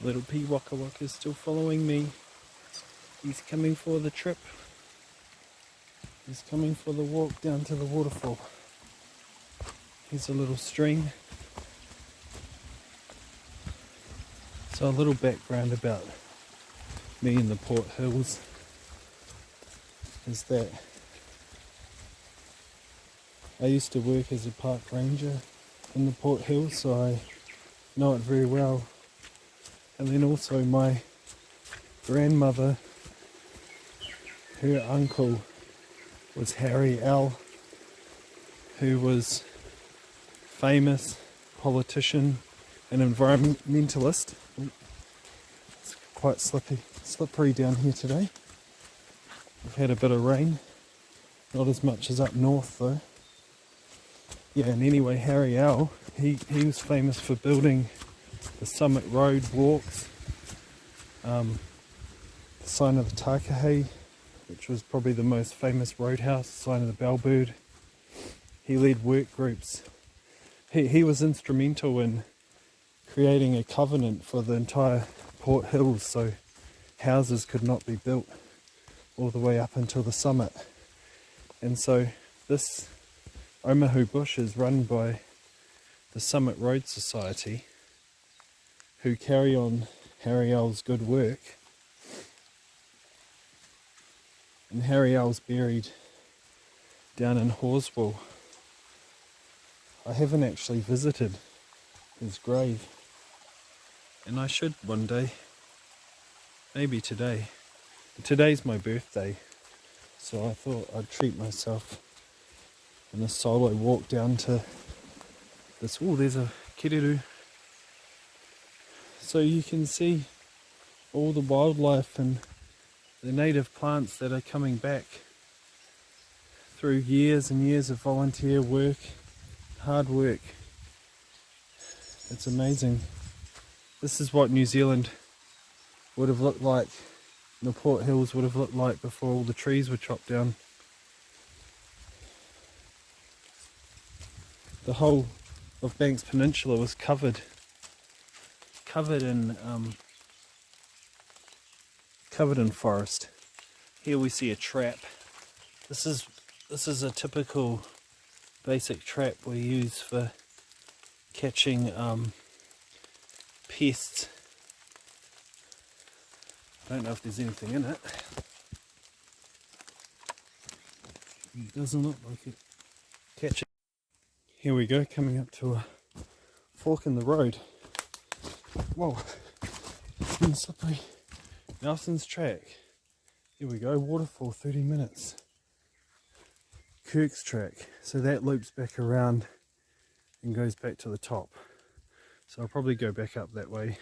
Little pea waka waka is still following me. He's coming for the trip. He's coming for the walk down to the waterfall. Here's a little stream. So a little background about me in the Port Hills is that I used to work as a park ranger in the Port Hills, so I know it very well. And then also my grandmother, her uncle was Harry L., who was famous politician and environmentalist. It's quite slippery down here today. We've had a bit of rain, not as much as up north though. Yeah, and anyway, Harry L., he was famous for building the Summit Road walks, the sign of the Takahe, which was probably the most famous roadhouse, sign of the Bellbird. He led work groups. He was instrumental in creating a covenant for the entire Port Hills, so houses could not be built all the way up until the summit. And so this Omahu bush is run by the Summit Road Society, who carry on Harry L's good work. And Harry L's buried down in Horswell. I haven't actually visited his grave, and I should one day, maybe today. Today's my birthday, so I thought I'd treat myself in a solo walk down to this. Oh, there's a kiriru. So you can see all the wildlife and the native plants that are coming back through years and years of volunteer work, hard work. It's amazing. This is what New Zealand would have looked like, the Port Hills would have looked like before all the trees were chopped down. The whole of Banks Peninsula was covered in forest. Here we see a trap. This is a typical basic trap we use for catching pests. I don't know if there's anything in it. It doesn't look like it. Catch it. Here we go, coming up to a fork in the road. Whoa, it's been slippery. Nelson's track. Here we go, waterfall, 30 minutes. Kirk's track, so that loops back around and goes back to the top. So I'll probably go back up that way.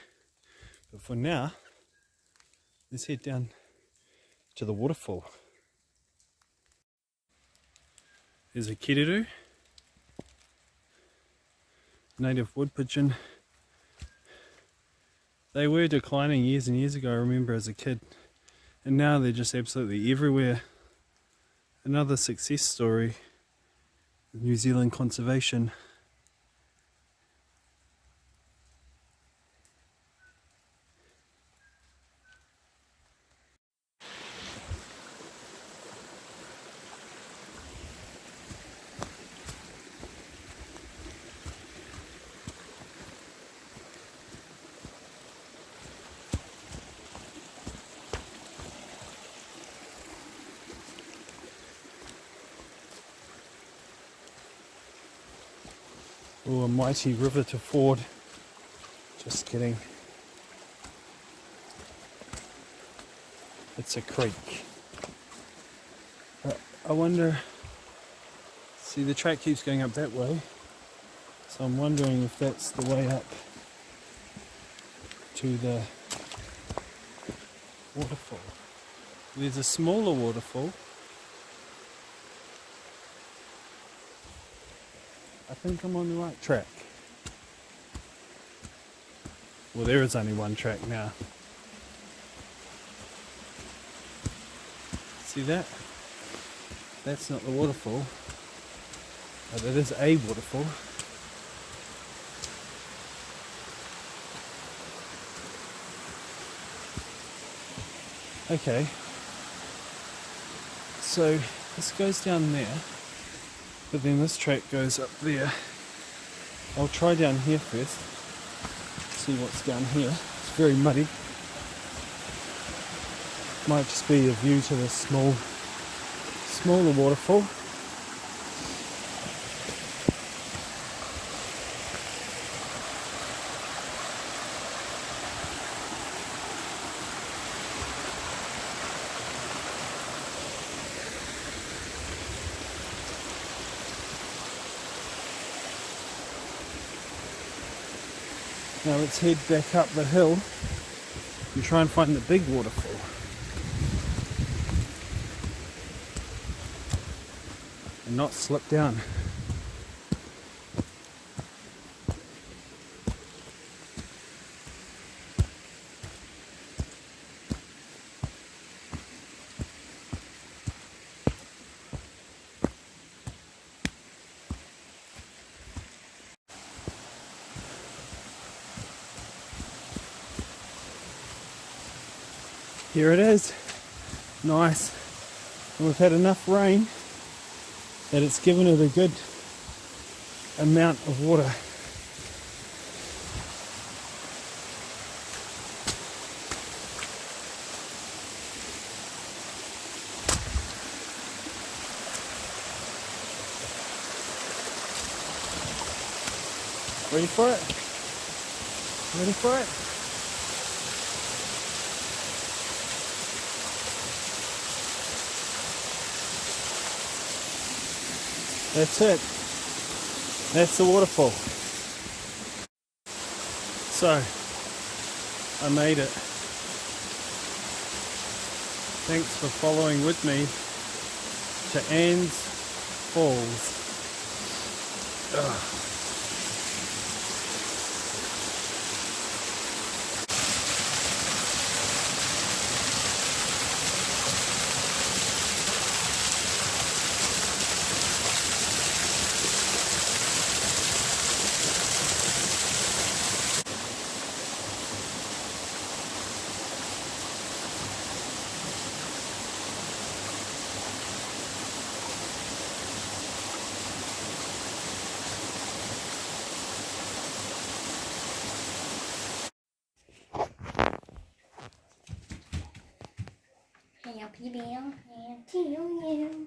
But for now, let's head down to the waterfall. There's a kiriru, native wood pigeon. They were declining years and years ago, I remember as a kid, and now they're just absolutely everywhere. Another success story of New Zealand conservation. Oh, a mighty river to ford. Just kidding. It's a creek. I wonder, see the track keeps going up that way, so I'm wondering if that's the way up to the waterfall. There's a smaller waterfall. I think I'm on the right track. Well, there is only one track now. See that? That's not the waterfall, but it is a waterfall. Okay, so this goes down there, but then this track goes up there. I'll try down here first, see what's down here. It's very muddy. Might just be a view to the smaller waterfall. Now let's head back up the hill and try and find the big waterfall. And not slip down. Here it is. Nice. And we've had enough rain that it's given it a good amount of water. Ready for it? Ready for it? That's it. That's the waterfall. So, I made it. Thanks for following with me to Ann's Falls. Ugh. Happy Bell, happy you.